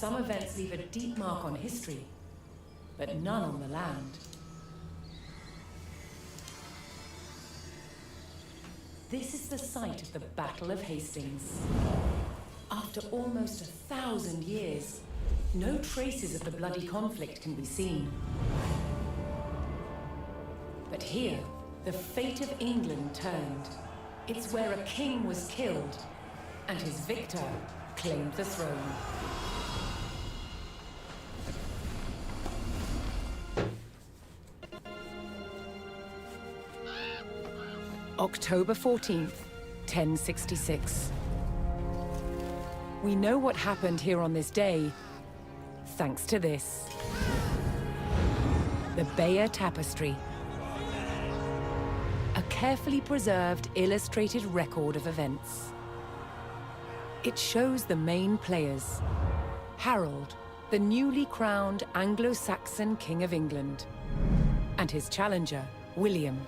some events leave a deep mark on history, but none on the land. This is the site of the Battle of Hastings. After almost 1,000 years, no traces of the bloody conflict can be seen. But here, the fate of England turned. It's where a king was killed, and his victor claimed the throne. October 14th, 1066. We know what happened here on this day, thanks to this. The Bayeux Tapestry. A carefully preserved, illustrated record of events. It shows the main players. Harold, the newly crowned Anglo-Saxon King of England, and his challenger, William,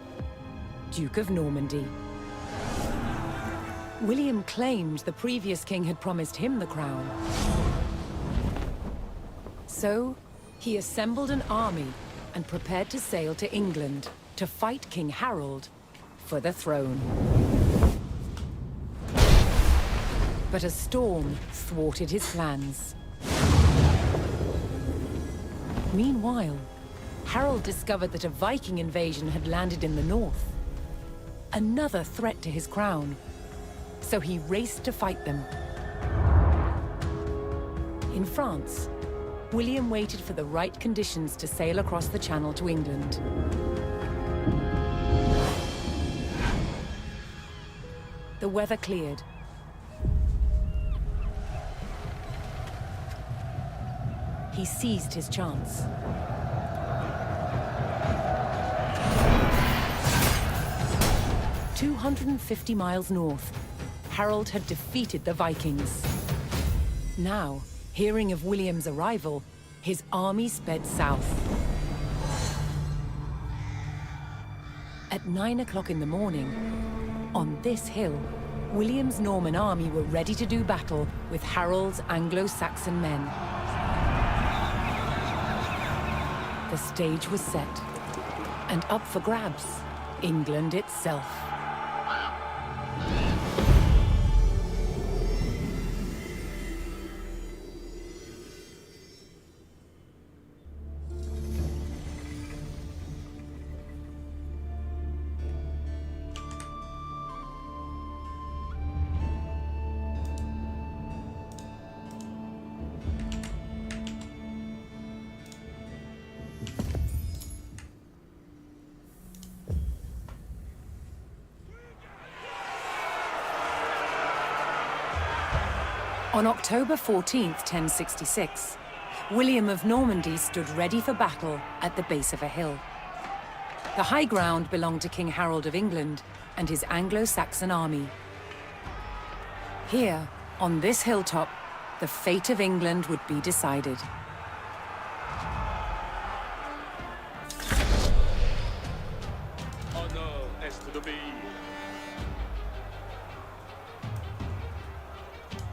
Duke of Normandy. William claimed the previous king had promised him the crown. So, he assembled an army and prepared to sail to England to fight King Harold for the throne. But a storm thwarted his plans. Meanwhile, Harold discovered that a Viking invasion had landed in the north. Another threat to his crown. So he raced to fight them. In France, William waited for the right conditions to sail across the Channel to England. The weather cleared. He seized his chance. 250 miles north, Harold had defeated the Vikings. Now, hearing of William's arrival, his army sped south. At 9 o'clock in the morning, on this hill, William's Norman army were ready to do battle with Harold's Anglo-Saxon men. The stage was set, and up for grabs, England itself. On October 14th, 1066, William of Normandy stood ready for battle at the base of a hill. The high ground belonged to King Harold of England and his Anglo-Saxon army. Here, on this hilltop, the fate of England would be decided. Honor est d'obéir.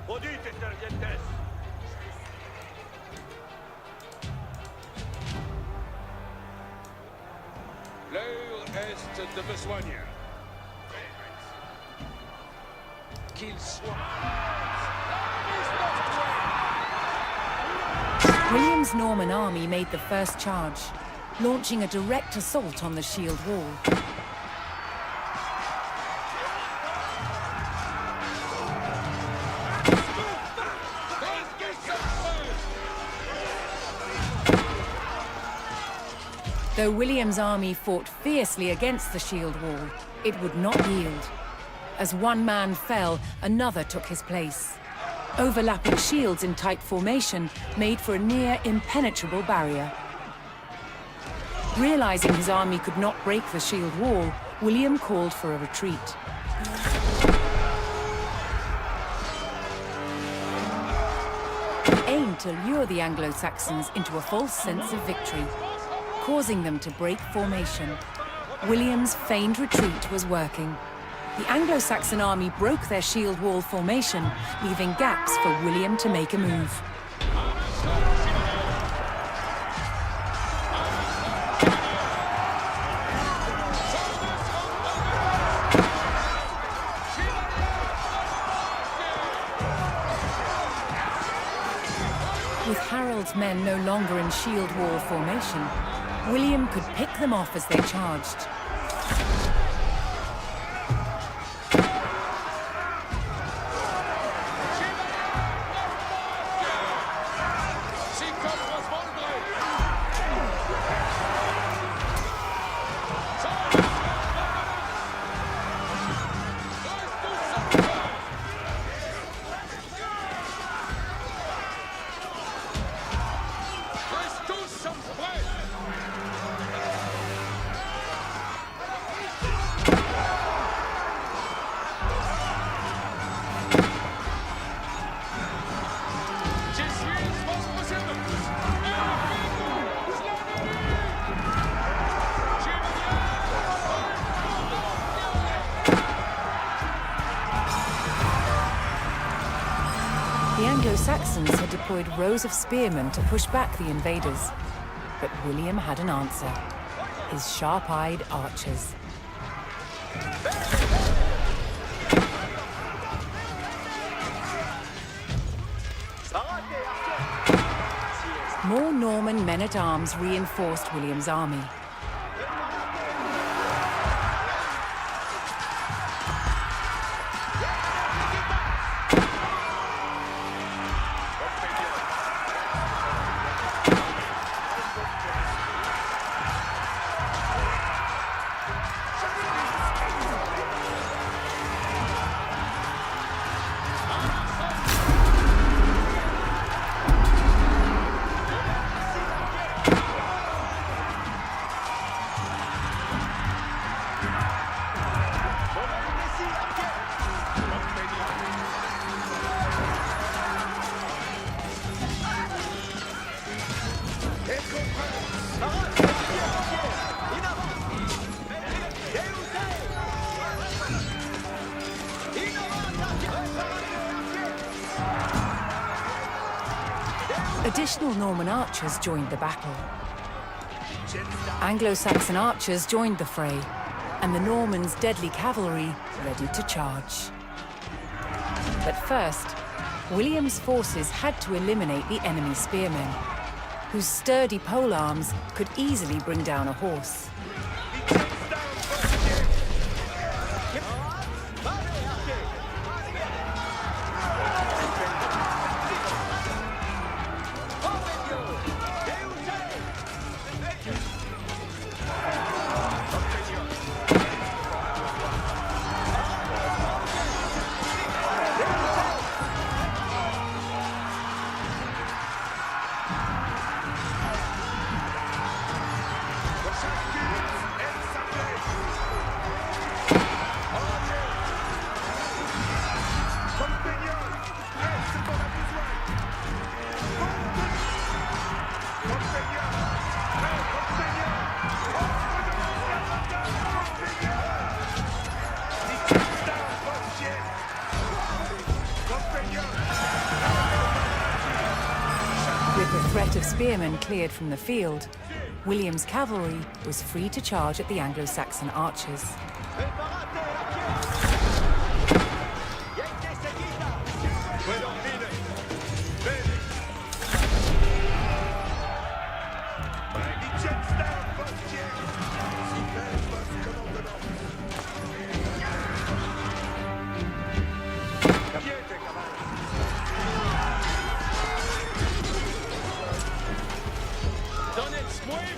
Audite servientes. L'heure est de besoigner. Qu'il soit. William's Norman army made the first charge, launching a direct assault on the shield wall. Though William's army fought fiercely against the shield wall, it would not yield. As one man fell, another took his place. Overlapping shields in tight formation made for a near impenetrable barrier. Realizing his army could not break the shield wall, William called for a retreat. He aimed to lure the Anglo-Saxons into a false sense of victory, causing them to break formation. William's feigned retreat was working. The Anglo-Saxon army broke their shield wall formation, leaving gaps for William to make a move. With Harold's men no longer in shield wall formation, William could pick them off as they charged. The Anglo-Saxons had deployed rows of spearmen to push back the invaders. But William had an answer. His sharp-eyed archers. More Norman men-at-arms reinforced William's army. Additional Norman archers joined the battle. Anglo-Saxon archers joined the fray, and the Normans' deadly cavalry ready to charge. But first, William's forces had to eliminate the enemy spearmen, whose sturdy polearms could easily bring down a horse. With the threat of spearmen cleared from the field, William's cavalry was free to charge at the Anglo-Saxon archers.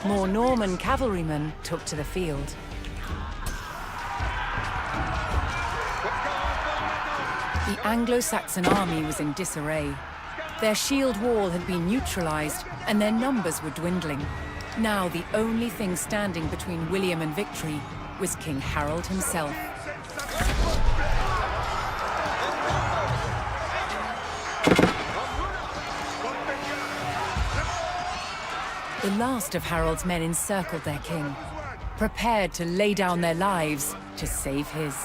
More Norman cavalrymen took to the field. The Anglo-Saxon army was in disarray. Their shield wall had been neutralized, and their numbers were dwindling. Now the only thing standing between William and victory was King Harold himself. The last of Harold's men encircled their king, prepared to lay down their lives to save his.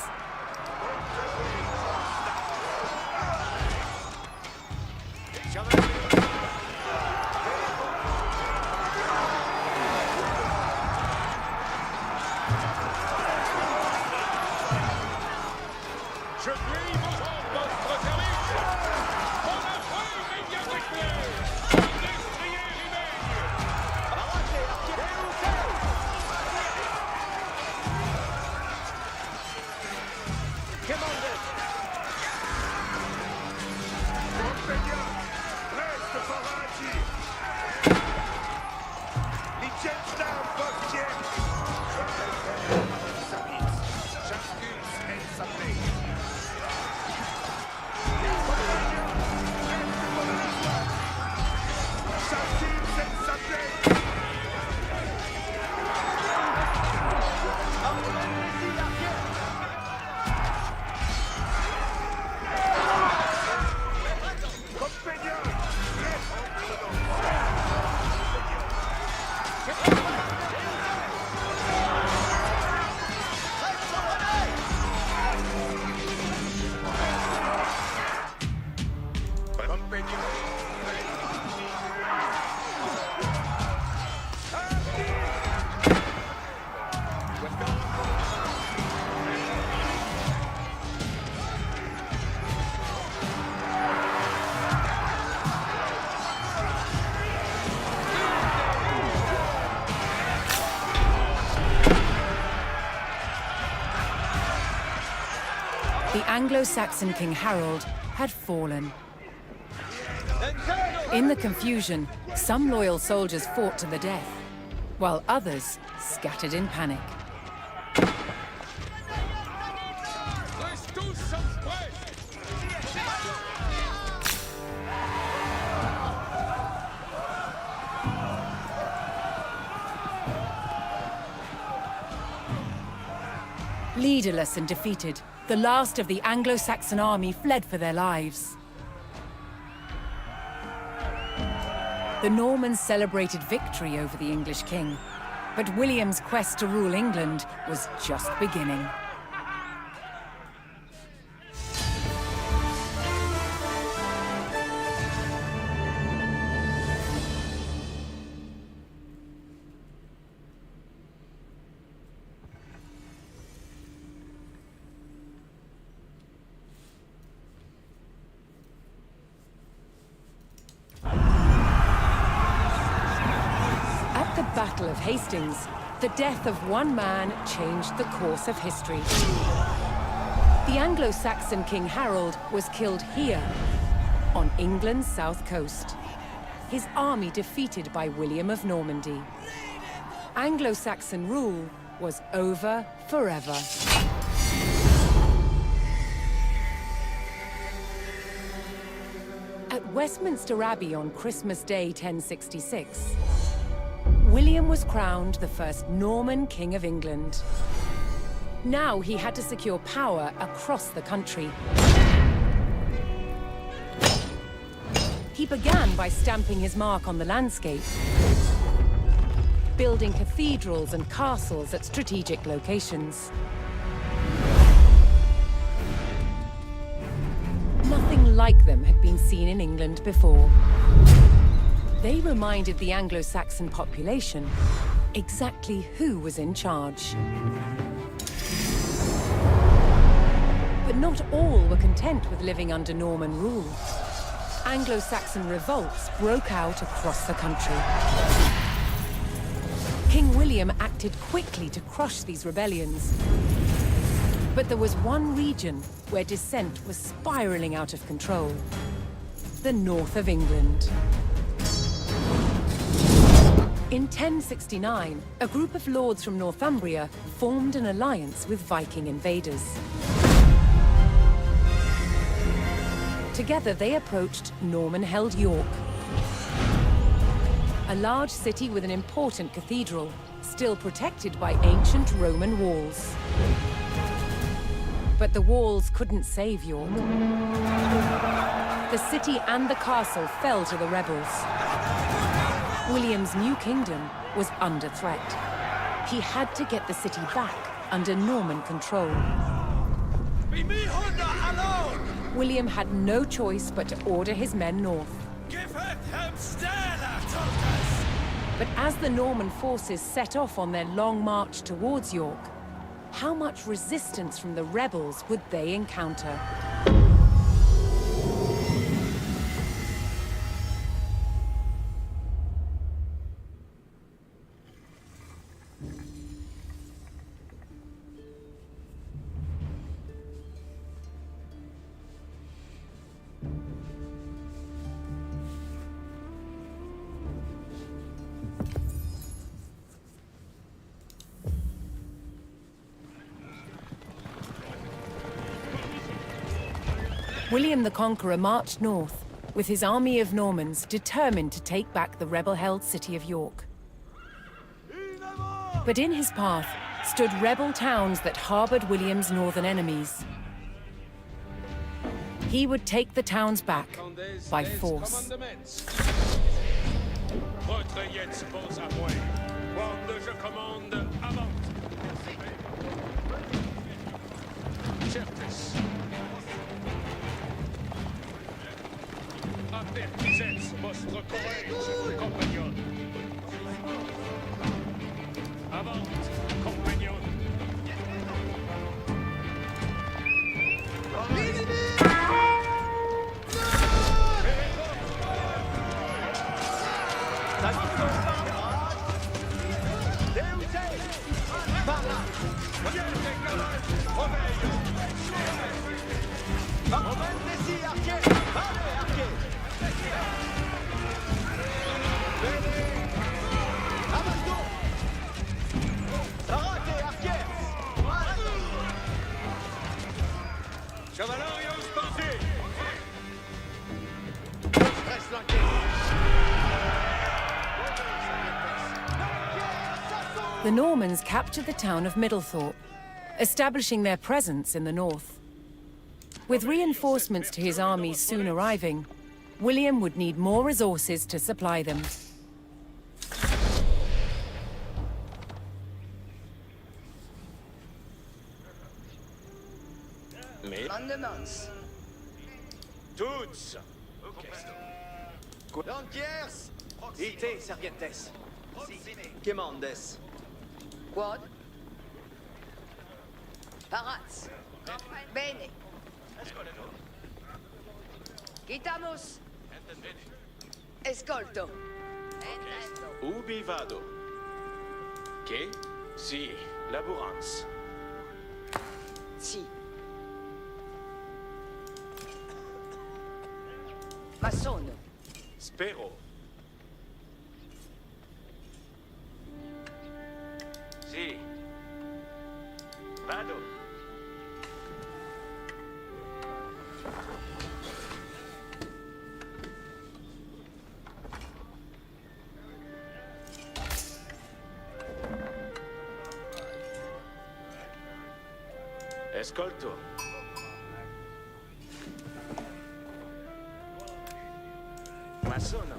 Anglo-Saxon King Harold had fallen. In the confusion, some loyal soldiers fought to the death, while others scattered in panic. Leaderless and defeated, the last of the Anglo-Saxon army fled for their lives. The Normans celebrated victory over the English king, but William's quest to rule England was just beginning. Battle of Hastings, the death of one man changed the course of history. The Anglo-Saxon King Harold was killed here, on England's south coast. His army defeated by William of Normandy. Anglo-Saxon rule was over forever. At Westminster Abbey on Christmas Day 1066, William was crowned the first Norman King of England. Now he had to secure power across the country. He began by stamping his mark on the landscape, building cathedrals and castles at strategic locations. Nothing like them had been seen in England before. They reminded the Anglo-Saxon population exactly who was in charge. But not all were content with living under Norman rule. Anglo-Saxon revolts broke out across the country. King William acted quickly to crush these rebellions. But there was one region where dissent was spiraling out of control: the north of England. In 1069, a group of lords from Northumbria formed an alliance with Viking invaders. Together they approached Norman-held York, a large city with an important cathedral, still protected by ancient Roman walls. But the walls couldn't save York. The city and the castle fell to the rebels. William's new kingdom was under threat. He had to get the city back under Norman control. William had no choice but to order his men north. But as the Norman forces set off on their long march towards York, how much resistance from the rebels would they encounter? William the Conqueror marched north, with his army of Normans determined to take back the rebel-held city of York. But in his path stood rebel towns that harbored William's northern enemies. He would take the towns back by force. Avertissez votre courage, compagnon. Avant, compagnon. The Normans captured the town of Middlethorpe, establishing their presence in the north. With reinforcements to his armies soon arriving, William would need more resources to supply them. Mais... Mandements. Toutes. Lanquiers! Ite, Sargentes. Quemandes. Quod? Parats. Bene. Quitamos. Escolto. Entendo. Ubi vado? Che? Si, laborans. Si. Masono. Spero. Si. Vado. Escolto. Masono.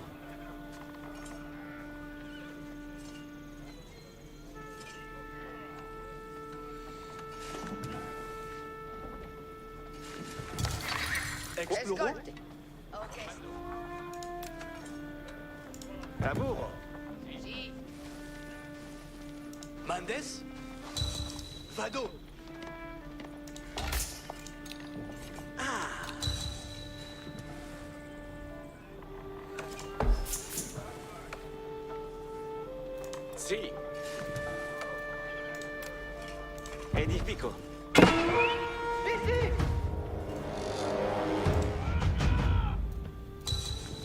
Exploro. Escolte. Ok. Lavoro. Si. Mandes? Vado. Si. Edifico.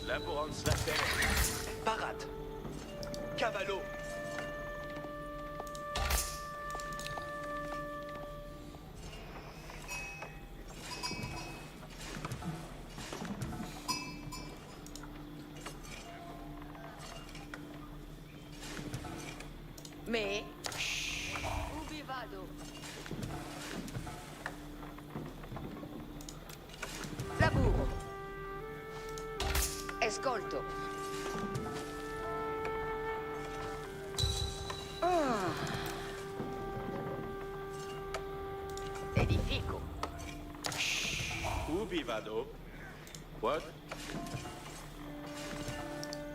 Laborans la terre. Parat. Cavallo. Me. Ubi vado? Laburo. Escolto. Edifico. Ubi vado? What?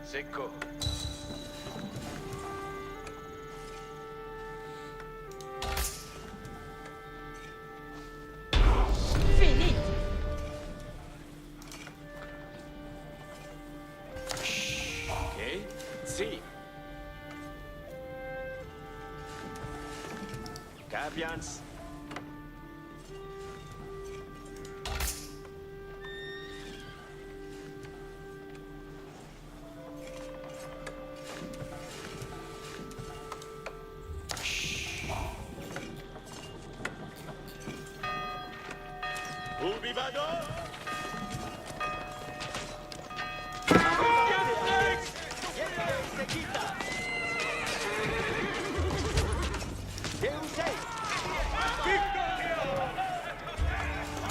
Secco. Finit. Ok. Si. Capians. Ubi vado?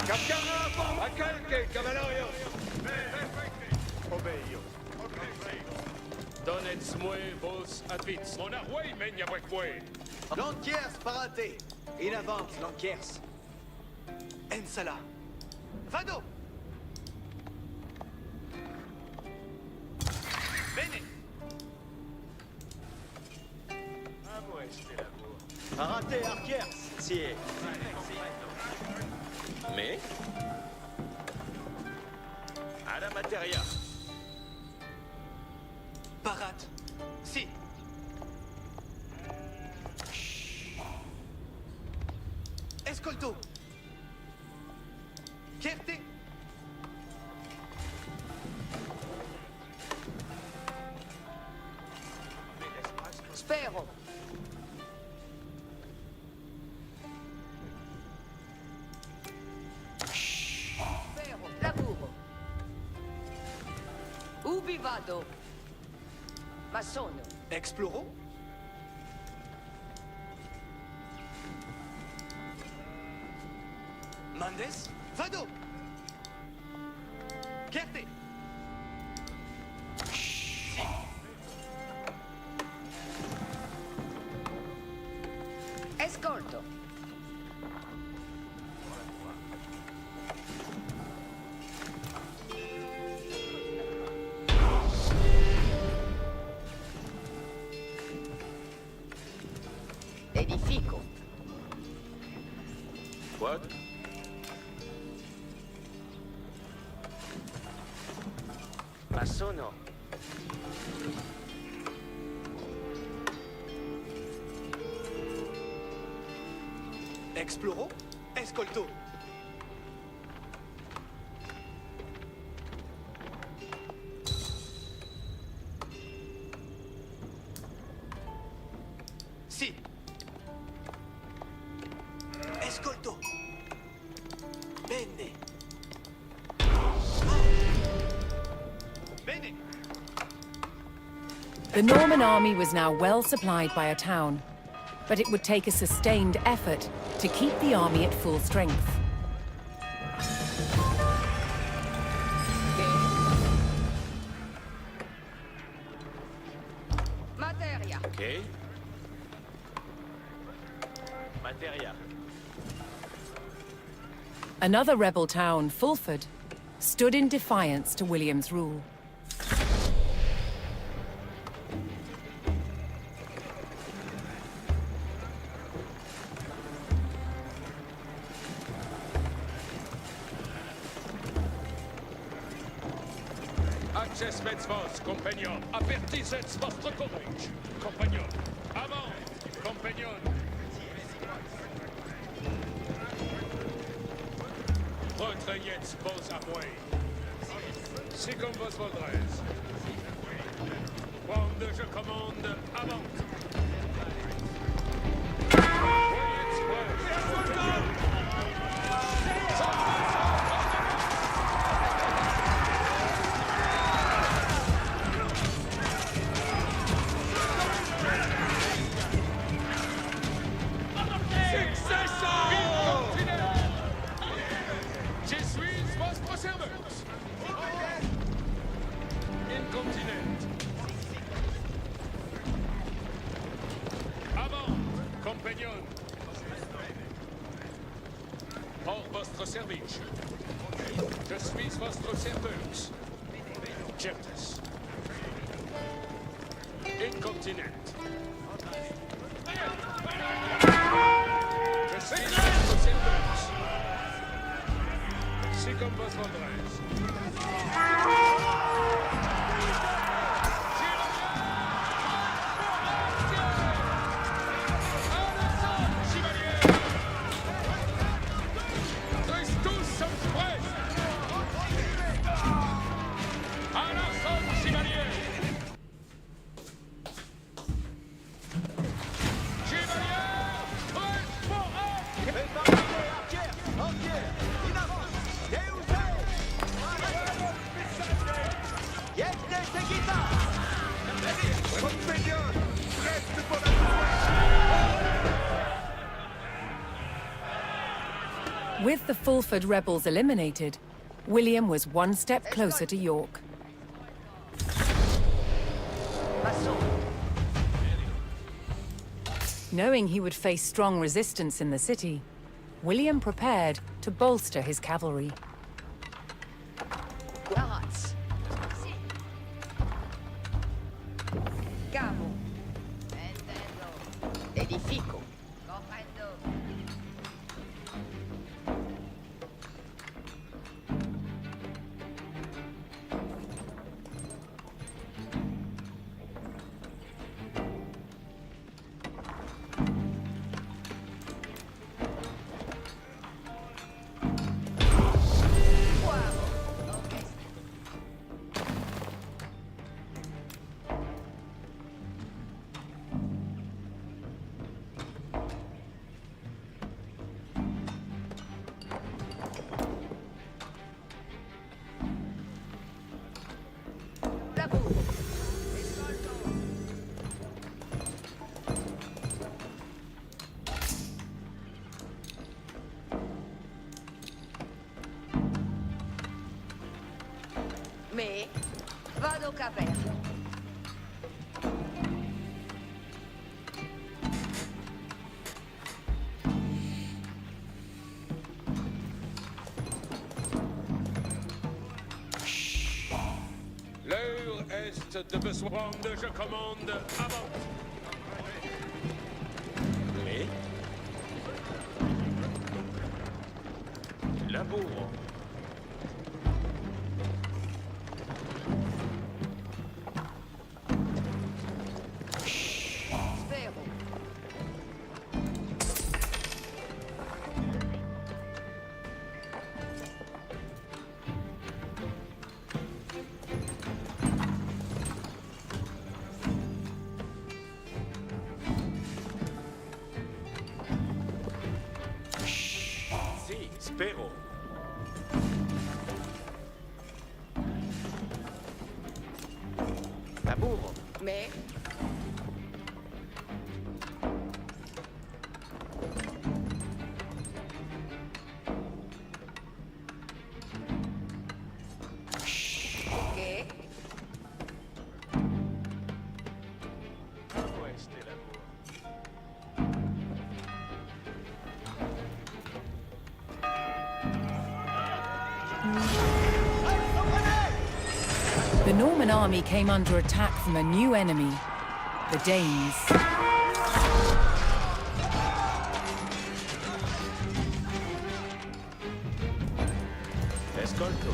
Capitano, a calche, cavalario. Obeio. Donetz mue vos advits. Mon arway menia mue. Lanquiers, parate. In avance, Lanquiers. Ensala. Vado. Bene. Amo este labor. Parate, Arquiers. Si. Mais? À la materia. Parat. Si. Escolto. Chierte. Spero. Spero. Laburo. Ubi vado? Masono. Exploro. Mendes? Vado! Kerte! Escolto. Edifico. What? Masono. Exploro? Escolto! Si! Escolto! Bene! Bene! The Norman army was now well supplied by a town, but it would take a sustained effort to keep the army at full strength. Materia. Okay. Materia. Another rebel town, Fulford, stood in defiance to William's rule. Access vos, compagnon. Apertisets vostre courage, compagnon. Avant, compagnon. Retraignez vos appuis. Si comme vos voudrez. Quand je commande, avant. Voyez vos. Je suis votre serveur. Incontinent. Avant, compagnon. Hors votre service. Je suis votre serveur. Certes. Incontinent. Je suis votre serveur. Si comme vos voudrez. With the Fulford rebels eliminated, William was one step closer to York. Mason. Knowing he would face strong resistance in the city, William prepared to bolster his cavalry. Guarats. Cavo. Edifico. Comprendo. caverne. L'heure est de besoin de je commande avant. Oui. Labour. Spero. Si, spero. Labour. Mais ok. Ouest et labour. The Norman army came under attack from a new enemy, the Danes. Escolto.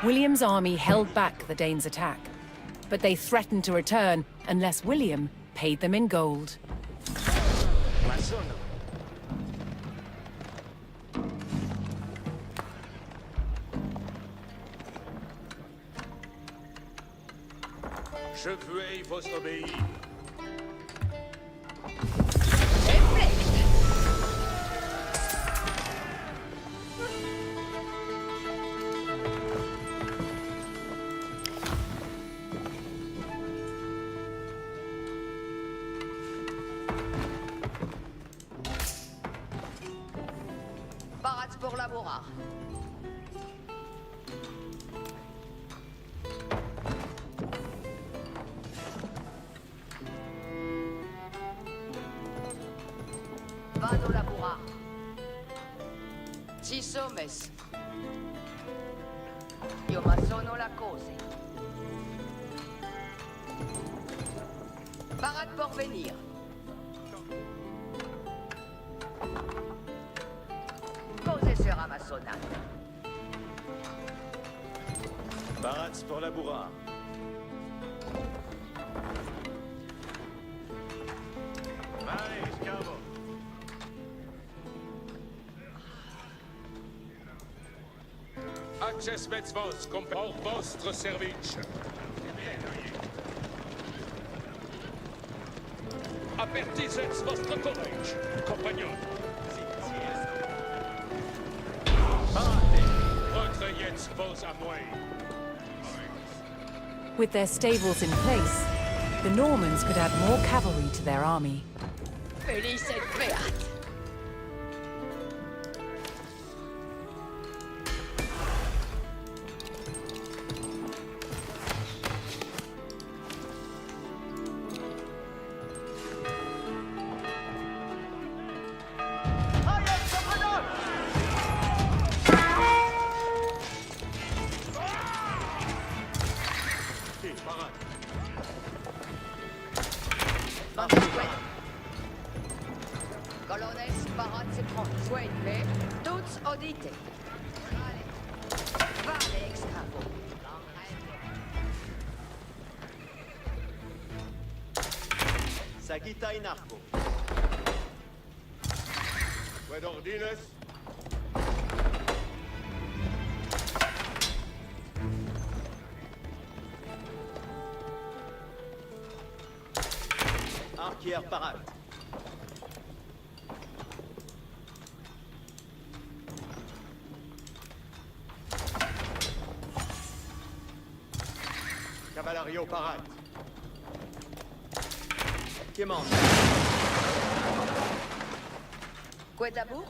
William's army held back the Danes' attack, but they threatened to return unless William paid them in gold. Massone. Je veuille vous obéir. Réflexe. Parade pour Labora. Vado Labora. Ci sommes. Io ma sono la cose. Parade pour venir. Cose sera maçonnade. Barats pour Laboura. Allez, scavo. Access vos pour votre service. Avertissez votre collège, compagnon. Retrayez vos amours. With their stables in place, the Normans could add more cavalry to their army. Felice et beat. Colonnes, parade se prend. Souhaitez toutes audités. Vale extravo. Sagita in arco. Fue ordines. Arquière parade. Cavalario parade. Quémande. Quetabour?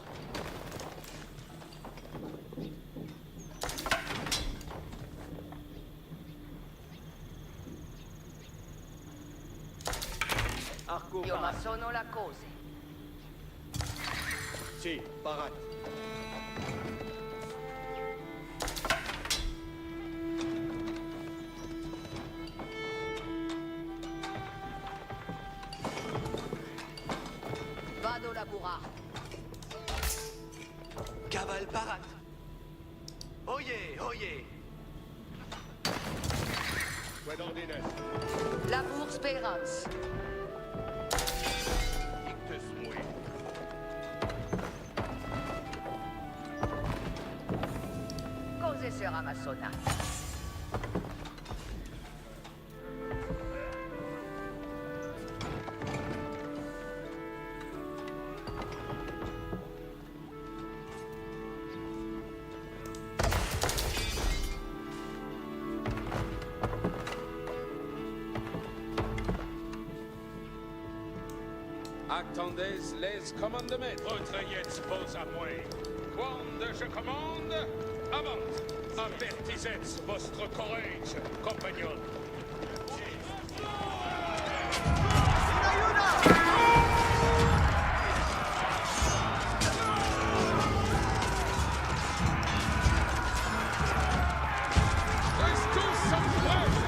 Arco Io ma Parat. sono la cose. Sì, Parat. Vado laburar. Caval Parat. Oye, oye. Qued ordines. Labour Speranz. Ictus mui. Cose sera ma sonata. Attendez les commandements. Votre jetzt pose à moi. Quand je commande, avant. Avertissez votre courage, compagnon. Reste tous en place.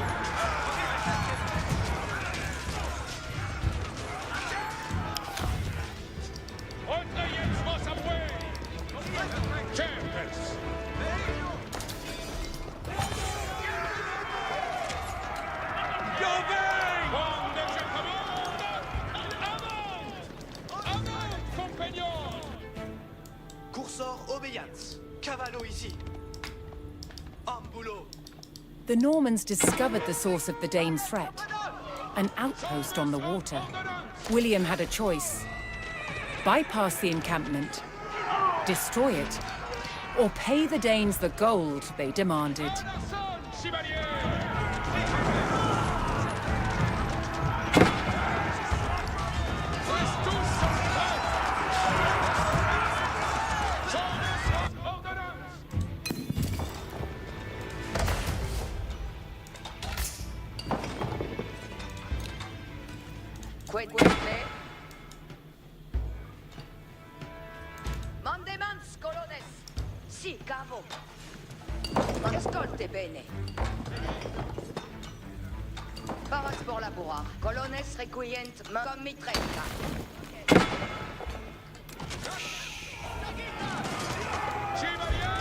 Votre jetzt pose à moi. Tempest. Quand je commande, avant. Avant, compagnon. Coursor obéissance. Cavallo ici. Ambulo. The Normans discovered the source of the Danes' threat, an outpost on the water. William had a choice. Bypass the encampment, destroy it, or pay the Danes the gold they demanded. Personne, chevalier. Reste tous en place. Ordonnance. Quetquetle. Mandemans colones. Sì, cavo. Ascolte bene. Paras pour laborar. Colones requient comme mitretta. Chevalier.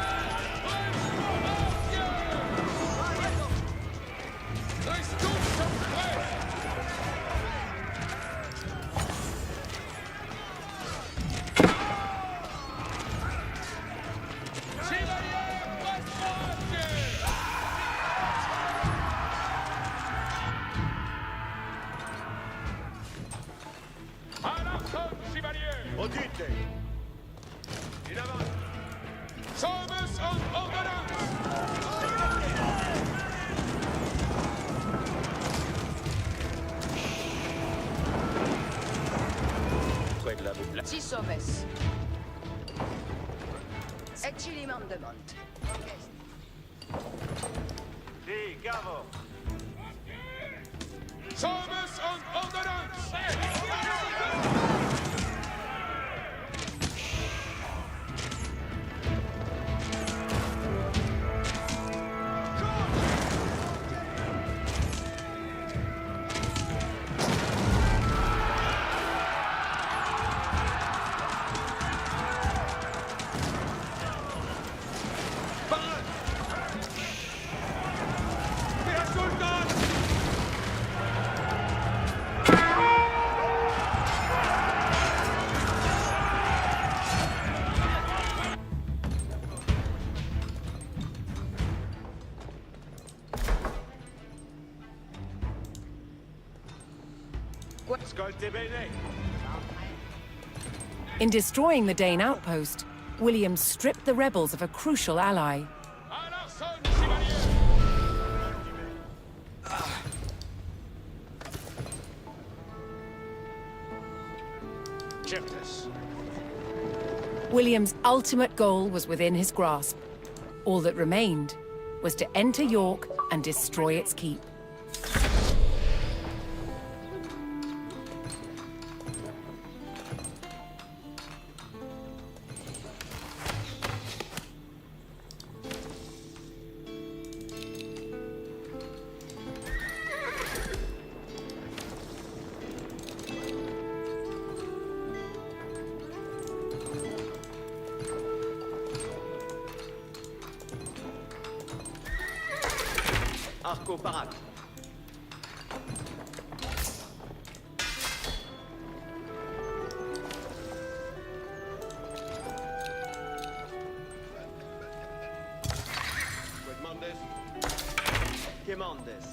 Reste tous en place. À l'archon, chevalier. Audite. In avant. Saumus en ordonnance. Qued la boucle. Si somes. Ecili mandement. Sì, cavo. Saumus en ordonnance. Ascolte bene. In destroying the Dane outpost, William stripped the rebels of a crucial ally. À l'archon, chevalier. Certes. William's ultimate goal was within his grasp. All that remained was to enter York and destroy its keep. Arco parade. Quedmandes. Quemandes.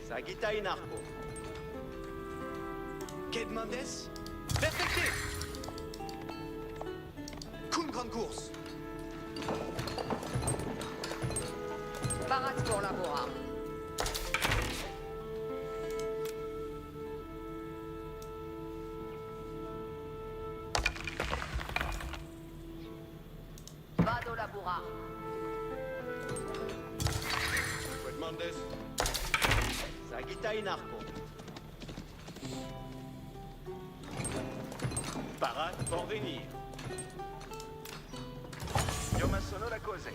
Sagita in arco. Quedmandes. Perfecté. Kun concours. Parade pour la bourrare. Vado la bourrare. Quedmandes. Sagita in arco. Parade pour venir. Io ma sono la cose.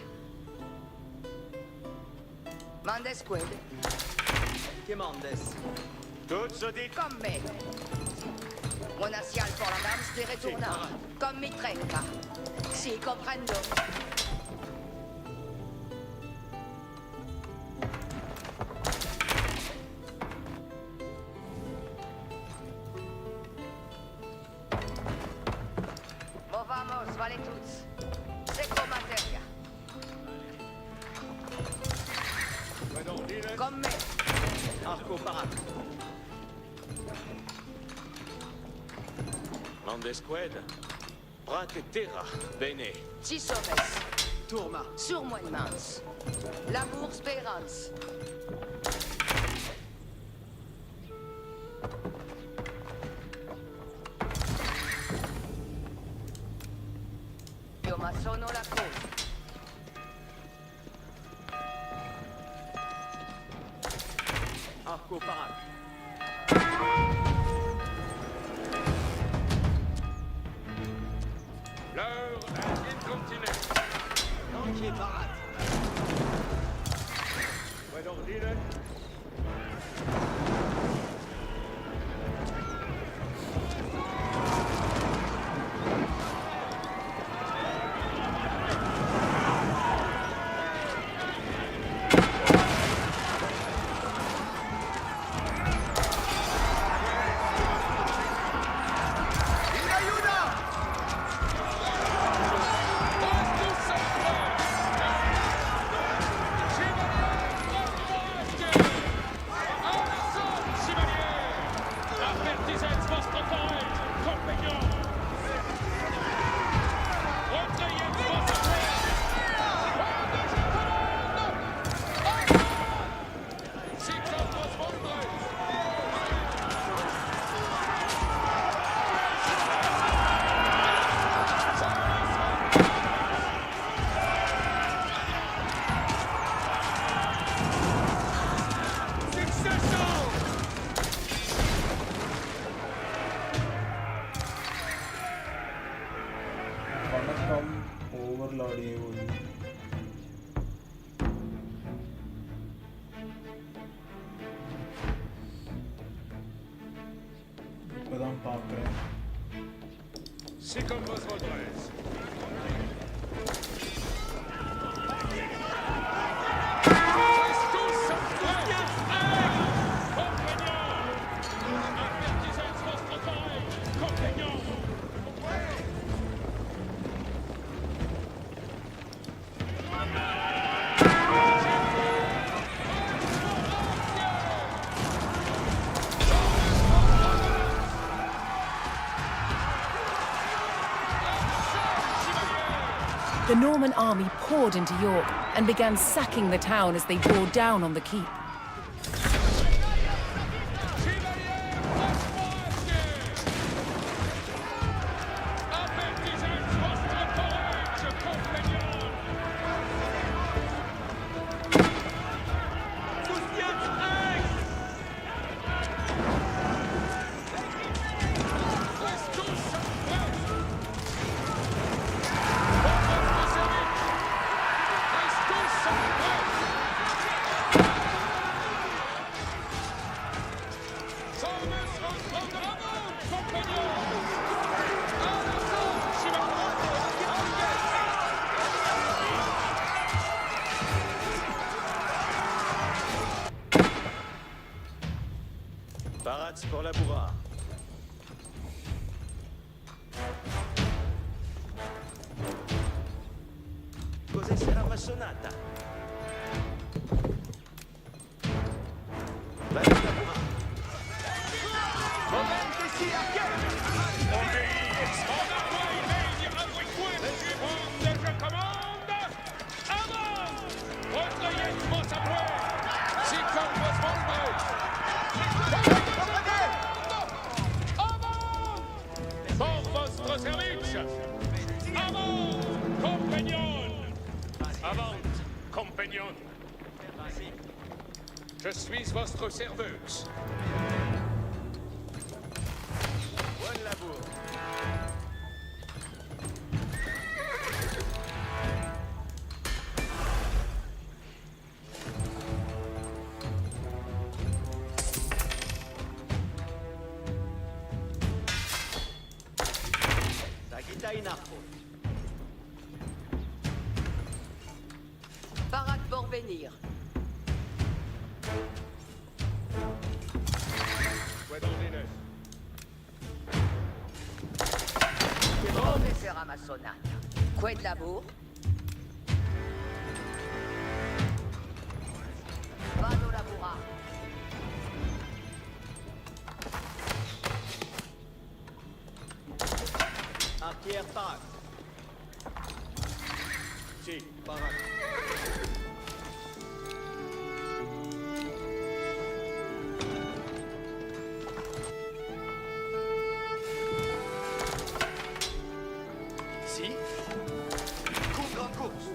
Mandes quid. Quemandes. Tutto di Comme me. Una sial pour la dame de retournant. Comme mi trenca. Si, comprendo. Vamos, vale tuts. Seco materia. Comme me. Arco parade. Landesqued. Prate terra. Bene. Si sommes. Tourma. Sur moi de mans. L'amour spérance. Io ma sono la cosa. Arco parade. L'heure est incontinente. Lanquier parade. Fred ordine. വണക്കം overload ചെയ്യുള്ളൂ. இப்பதான் பார்க்குறேன். C'est comme vos adresses. The Norman army poured into York and began sacking the town as they bore down on the keep. Parats pour la bourrade. Cos'è sarà massonata? Vai la bourrade. Compagnon. Je suis votre serveuse. Bonne labour. Sagita Inarco. Parade pour venir. Professeur Amassonata. Quoi de labour? Vado labura. Arquière Parat. Si, Parat. Si? Cours grande course.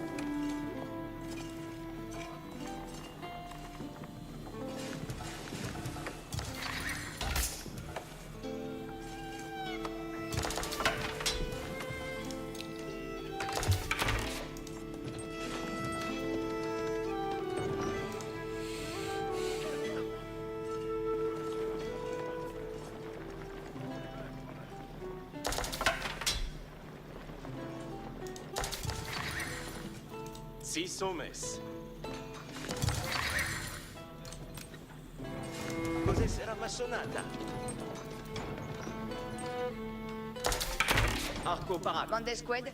Si sommes. Cos'è sarà massonata? Arco Parat. Mandesqued?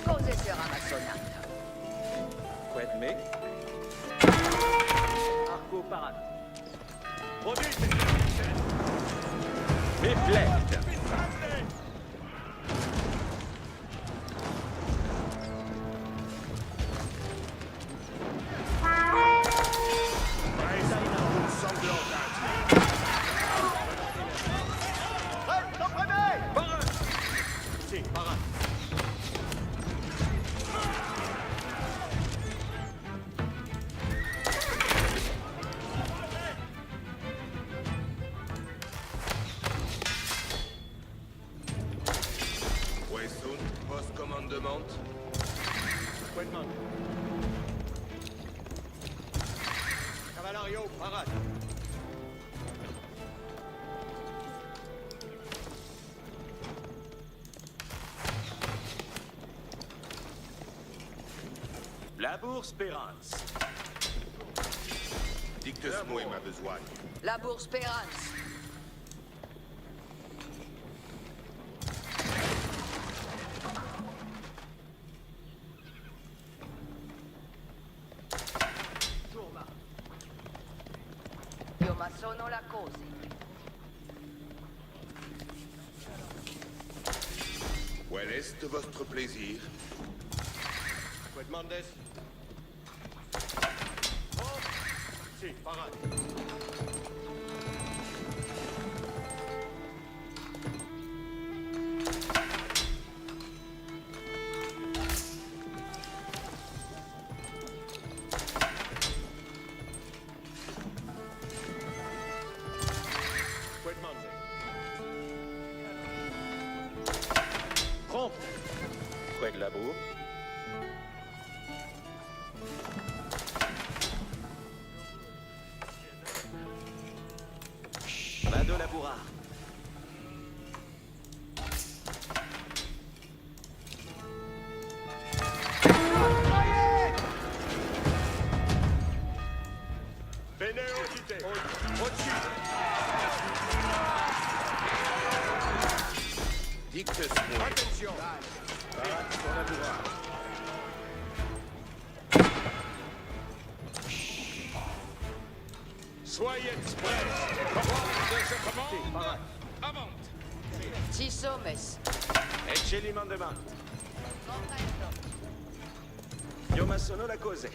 Cos'è sera Amassonata? Quid me? Arco Parat. Deflect. Si, Parat. Wesson, post-commandement. Quedman. Cavalario Parat. Labour Spérance. Dicte-moi ma besogne. La bourse Pérance. Tourma. Io ma sono la cose. Quel est votre plaisir? Quid Mondes? Oh! Si, parade. Quid Mondes? Prompt! Quid labour? Vado laboura. Bene udite! Occi! Dictus mui. Attention! Parat pour laboura. Soyez prêts. Je commande. Avant. Si sommes. Ecce li mandement. Comprendo. Io ma sono la cose.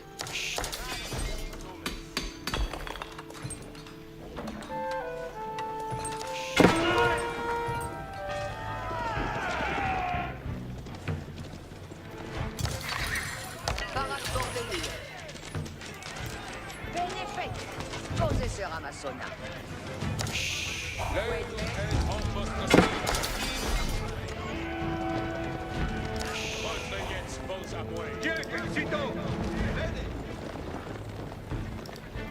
Parat pour venir. Bénéfique. Posez sur Amazona. L'aide est en votre service. Revenez vos appuis. Dieu, Cito! Vede!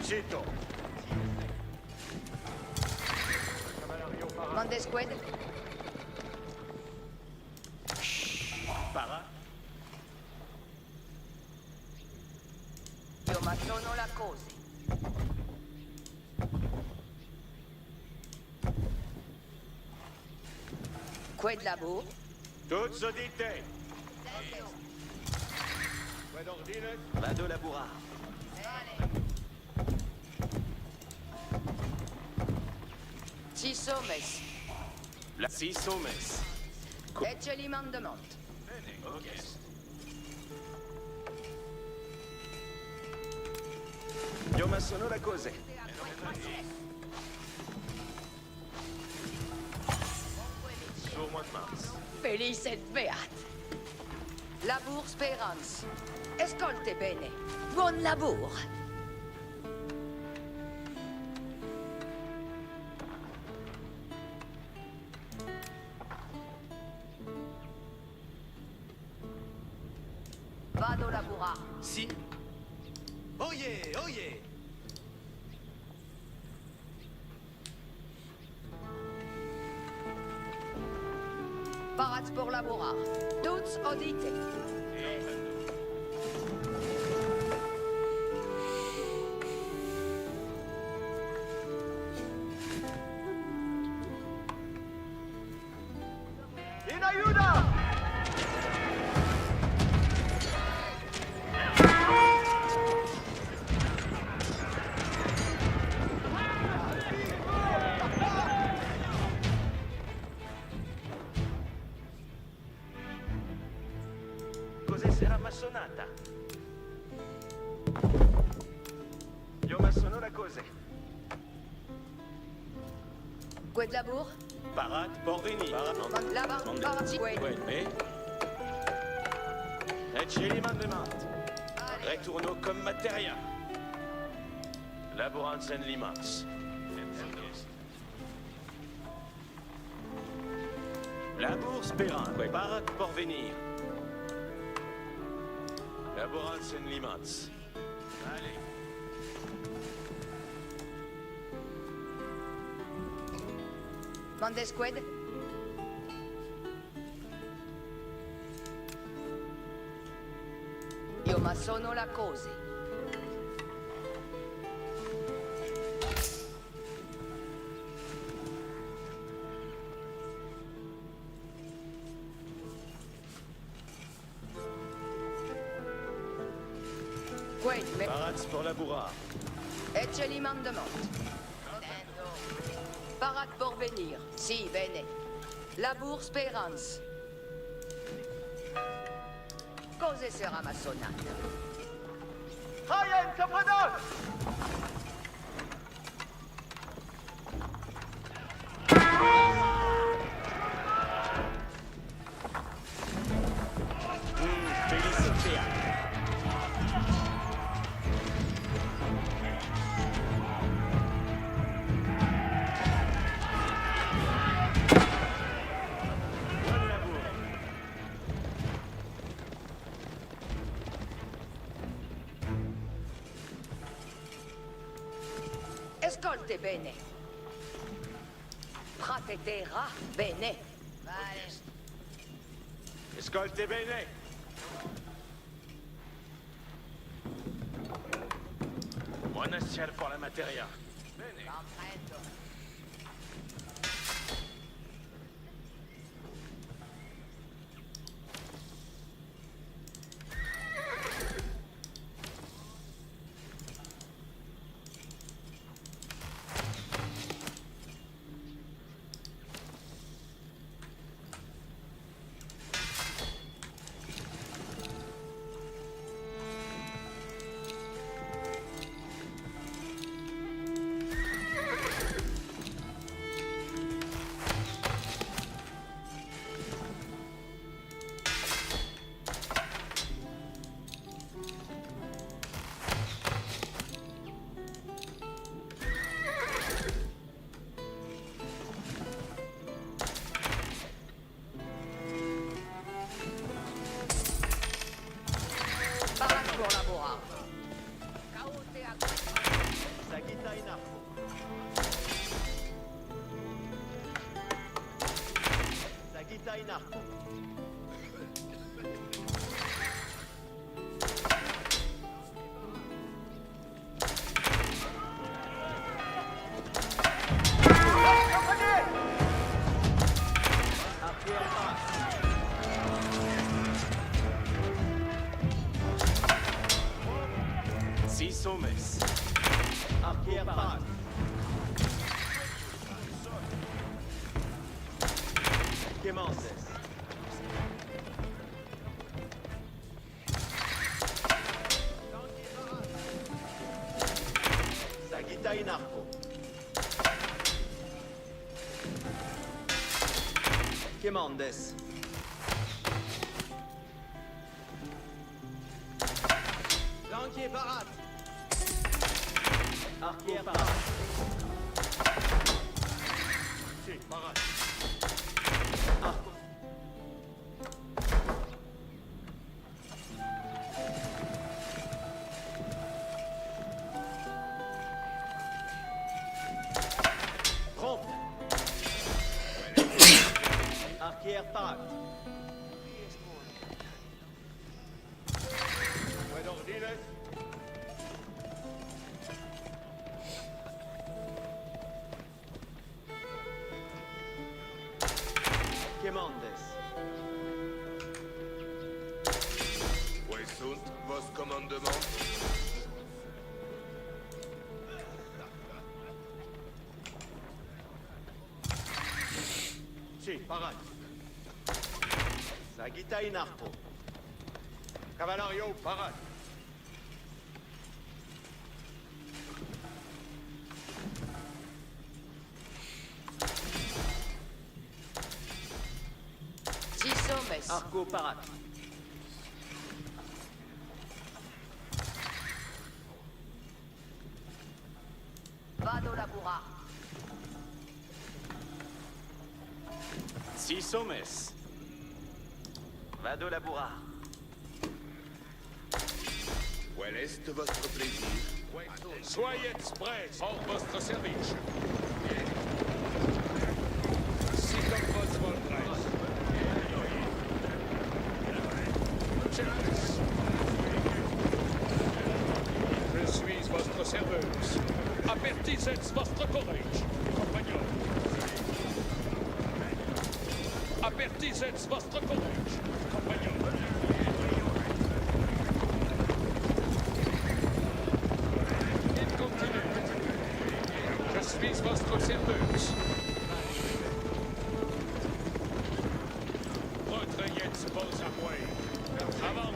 Cito! Cavallerio parade. Mondesqued. Para. Io ma sono la cose. Quid labour? Tutti udite! Quid ordines? Vado laboura. Si sommes. La si sommes. Ecce li mandement. Io ma sono la cose. Sur mois de mars. Felice et beat. Labour Sperance. Escolte bene. Buon labour. Vado labourar. Si. Oye, oye. Parats pour labourar. Toutes audite. In ayuda! Cos'è sarà massonata? Io ma sono la cose. Quid labour? Parat pour venir. Parat. Là-bas, parats. Quid. Quel me? Ecce li mandement. Retourno comme materia. Laborans en limats. Labour spérant. Parat pour venir. Laborans en limats. Allez. Mondesqued. Io ma sono la cose. Quid me. Parats pour labourar. Ecce li mandement. Parat pour venir. Si, bene. Labour Sperance. Causez sera ma sonate. Ryan, Caprados! Félicité. Bonne labour. Escolte bene. Pratetera bene. Vale. Escolte bene. Buona ciel pour la materia. Comprendo. Barak pour la Bora. Caote a Sagita in arco. Sagita in arco. Six hommes. Arquière Barak. Quemances. Sagita in arco. Quemandes. Lanquier Barat. Arquière Barat. Si, Barat. Arco. Trompe. Arquière Barat. Buen ordines. Quemandes. Où sont vos commandements? Si, Barat. Sagita in arco. Cavalario, Barat. Six hommes. Arco Barat. Vado la Bora. Six hommes. Vado Laboura. Où est votre plaisir? Soyez prêts en votre service. Si comme votre Volpres. Service. Je suis votre serveuse. Avertissez votre courage, compagnon. Avertissez votre courage, compagnon. Il continue. Je suis votre serveuse. Retrayez vos amouets. Avant.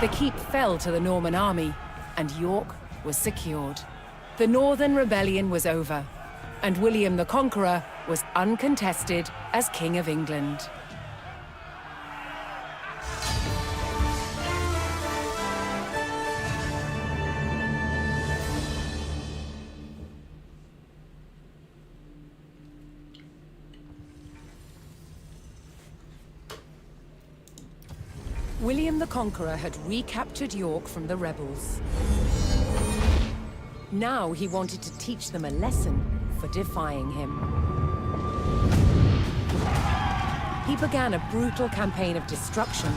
The keep fell to the Norman army, and York was secured. The Northern Rebellion was over, and William the Conqueror was uncontested as King of England. William the Conqueror had recaptured York from the rebels. Now he wanted to teach them a lesson for defying him. He began a brutal campaign of destruction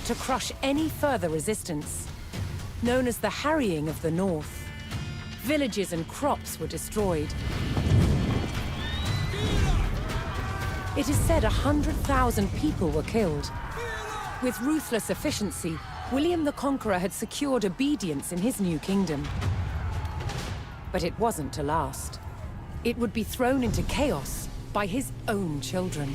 to crush any further resistance, known as the Harrying of the North. Villages and crops were destroyed. It is said 100,000 people were killed. With ruthless efficiency, William the Conqueror had secured obedience in his new kingdom. But it wasn't to last. It would be thrown into chaos by his own children.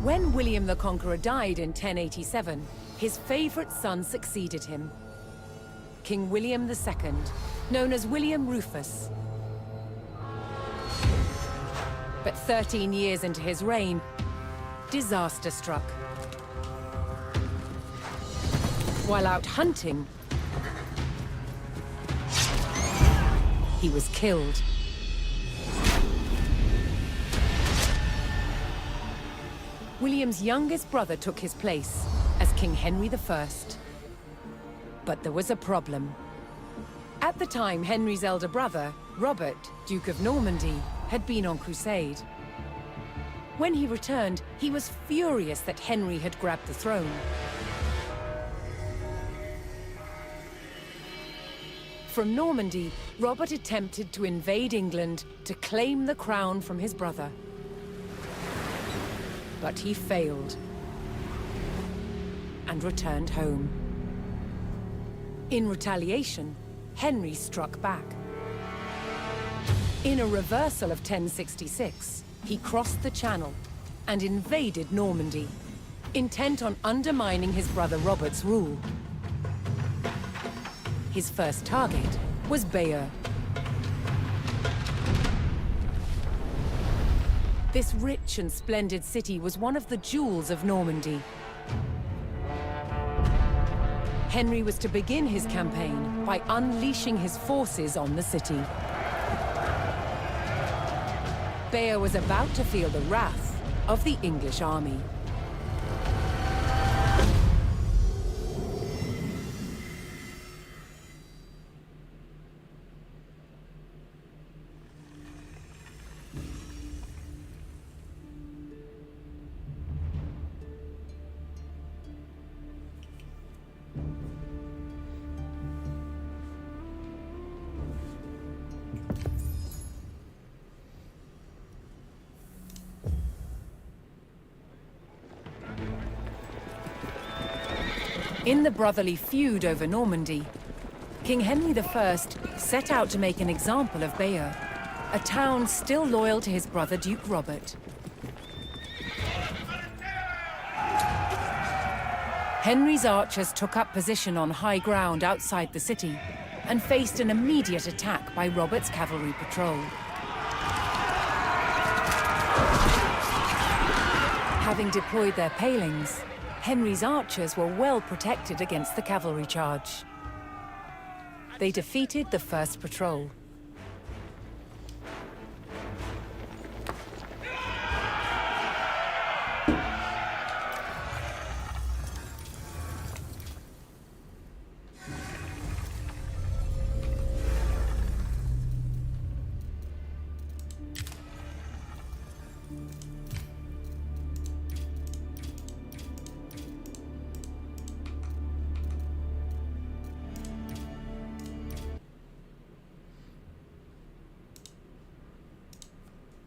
When William the Conqueror died in 1087, his favorite son succeeded him. King William II, known as William Rufus. But 13 years into his reign, disaster struck. While out hunting, he was killed. William's youngest brother took his place as King Henry I. But there was a problem. At the time, Henry's elder brother, Robert, Duke of Normandy, had been on crusade. When he returned, he was furious that Henry had grabbed the throne. From Normandy, Robert attempted to invade England to claim the crown from his brother. But he failed and returned home. In retaliation, Henry struck back. In a reversal of 1066, he crossed the Channel and invaded Normandy, intent on undermining his brother Robert's rule. His first target was Bayeux. This rich and splendid city was one of the jewels of Normandy. Henry was to begin his campaign by unleashing his forces on the city. Bayeux was about to feel the wrath of the English army. In the brotherly feud over Normandy, King Henry I set out to make an example of Bayeux, a town still loyal to his brother Duke Robert. Henry's archers took up position on high ground outside the city and faced an immediate attack by Robert's cavalry patrol. Having deployed their palings, Henry's archers were well protected against the cavalry charge. They defeated the first patrol